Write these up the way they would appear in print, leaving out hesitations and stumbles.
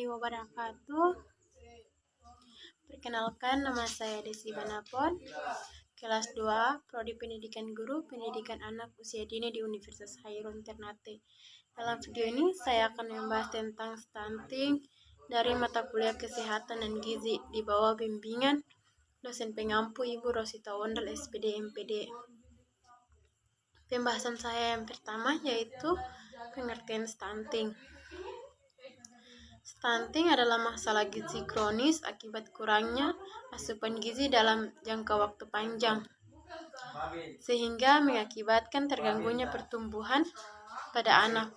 wabarakatuh. Perkenalkan, nama saya Desi Banapon, kelas 2, Prodi Pendidikan Guru, Pendidikan Anak Usia Dini di Universitas Hairun Ternate. Dalam video ini, saya akan membahas tentang stunting dari mata kuliah Kesehatan dan Gizi di bawah bimbingan dosen pengampu Ibu Rosita Wondal, SPD MPD. Pembahasan saya yang pertama yaitu pengertian stunting. Stunting adalah masalah gizi kronis akibat kurangnya asupan gizi dalam jangka waktu panjang, sehingga mengakibatkan terganggunya pertumbuhan pada anak.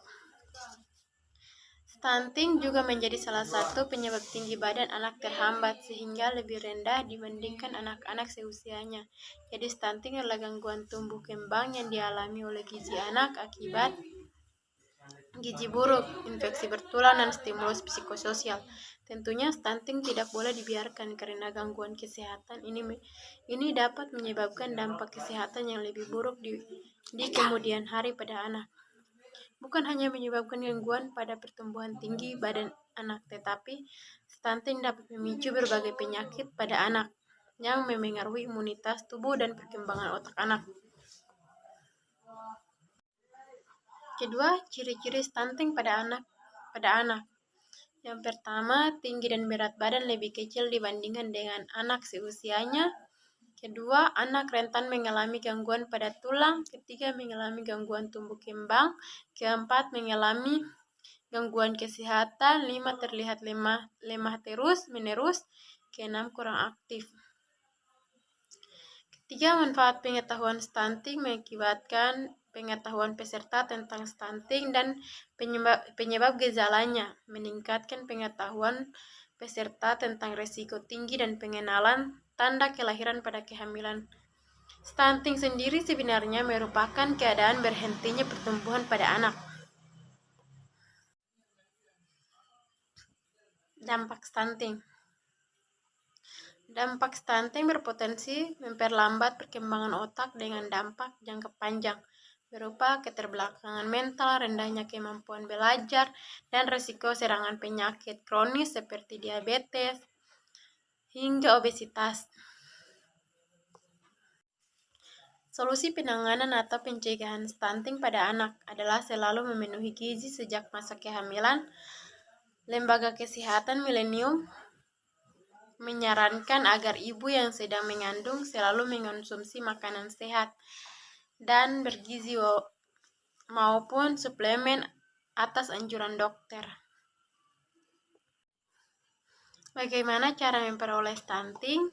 Stunting juga menjadi salah satu penyebab tinggi badan anak terhambat sehingga lebih rendah dibandingkan anak-anak seusianya. Jadi stunting adalah gangguan tumbuh kembang yang dialami oleh gizi anak akibat gizi buruk, infeksi bertulang, dan stimulus psikososial. Tentunya stunting tidak boleh dibiarkan karena gangguan kesehatan ini dapat menyebabkan dampak kesehatan yang lebih buruk di kemudian hari pada anak. Bukan hanya menyebabkan gangguan pada pertumbuhan tinggi badan anak, tetapi stunting dapat memicu berbagai penyakit pada anak yang memengaruhi imunitas tubuh dan perkembangan otak anak. Kedua, ciri-ciri stunting pada anak. Yang pertama, tinggi dan berat badan lebih kecil dibandingkan dengan anak seusianya. Kedua, anak rentan mengalami gangguan pada tulang. Ketiga, mengalami gangguan tumbuh kembang. Keempat, mengalami gangguan kesehatan. 5, terlihat lemah terus menerus. Keenam, kurang aktif. Ketiga, manfaat pengetahuan stunting mengakibatkan pengetahuan peserta tentang stunting dan penyebab gejalanya, meningkatkan pengetahuan peserta tentang risiko tinggi dan pengenalan tanda kelahiran pada kehamilan. Stunting sendiri sebenarnya merupakan keadaan berhentinya pertumbuhan pada anak. Dampak stunting. Dampak stunting berpotensi memperlambat perkembangan otak dengan dampak jangka panjang, berupa keterbelakangan mental, rendahnya kemampuan belajar, dan risiko serangan penyakit kronis seperti diabetes hingga obesitas. Solusi penanganan atau pencegahan stunting pada anak adalah selalu memenuhi gizi sejak masa kehamilan. Lembaga Kesehatan Milenium menyarankan agar ibu yang sedang mengandung selalu mengonsumsi makanan sehat dan bergizi maupun suplemen atas anjuran dokter. Bagaimana cara memperoleh stunting?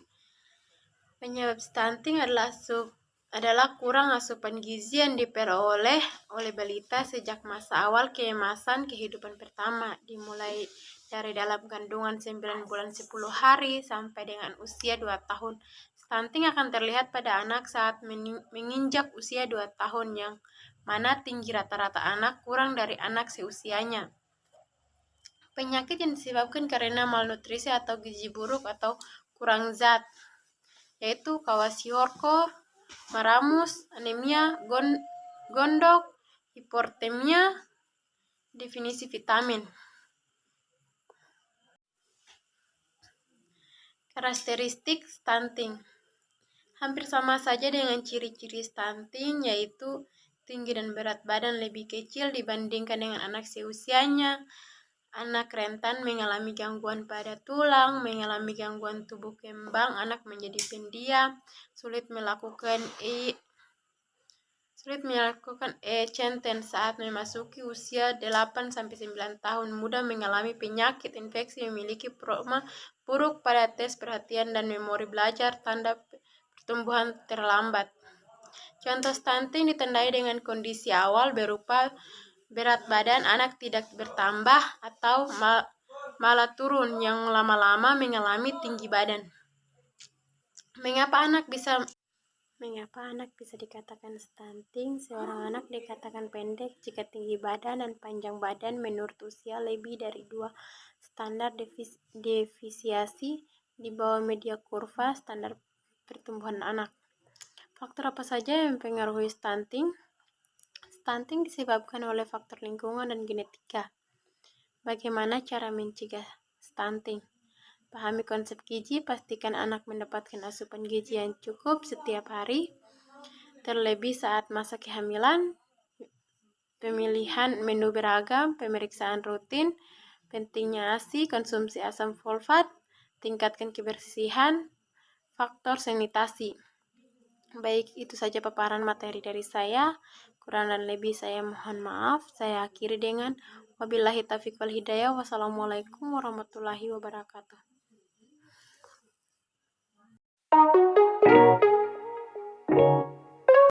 Penyebab stunting adalah kurang asupan gizi yang diperoleh oleh balita sejak masa awal keemasan kehidupan pertama, dimulai dari dalam kandungan 9 bulan 10 hari sampai dengan usia 2 tahun. Stunting akan terlihat pada anak saat menginjak usia 2 tahun, yang mana tinggi rata-rata anak kurang dari anak seusianya. Penyakit yang disebabkan karena malnutrisi atau gizi buruk atau kurang zat, yaitu kwashiorkor, maramus, anemia, gondok, hipotermia. Definisi vitamin. Karakteristik stunting hampir sama saja dengan ciri-ciri stunting, yaitu tinggi dan berat badan lebih kecil dibandingkan dengan anak seusianya. Anak rentan mengalami gangguan pada tulang, mengalami gangguan tubuh kembang, anak menjadi pendiam, sulit melakukan centen saat memasuki usia 8-9 tahun, mudah mengalami penyakit infeksi, memiliki trauma buruk pada tes perhatian dan memori belajar, tanda pertumbuhan terlambat. Contoh stunting ditandai dengan kondisi awal berupa berat badan anak tidak bertambah atau malah turun, yang lama-lama mengalami tinggi badan. Mengapa anak bisa dikatakan stunting? Seorang anak dikatakan pendek jika tinggi badan dan panjang badan menurut usia lebih dari 2 standar deviasi di bawah media kurva standar pertumbuhan anak. Faktor apa saja yang mempengaruhi stunting? Stunting disebabkan oleh faktor lingkungan dan genetika. Bagaimana cara mencegah stunting. Pahami konsep gizi, pastikan anak mendapatkan asupan gizi yang cukup setiap hari, terlebih saat masa kehamilan. Pemilihan menu beragam, pemeriksaan rutin, pentingnya ASI, konsumsi asam folfat, tingkatkan kebersihan, faktor sanitasi. Baik, itu saja paparan materi dari saya. Kurang dan lebih saya mohon maaf. Saya akhiri dengan wabillahi taufiq wal hidayah. Wassalamualaikum warahmatullahi wabarakatuh.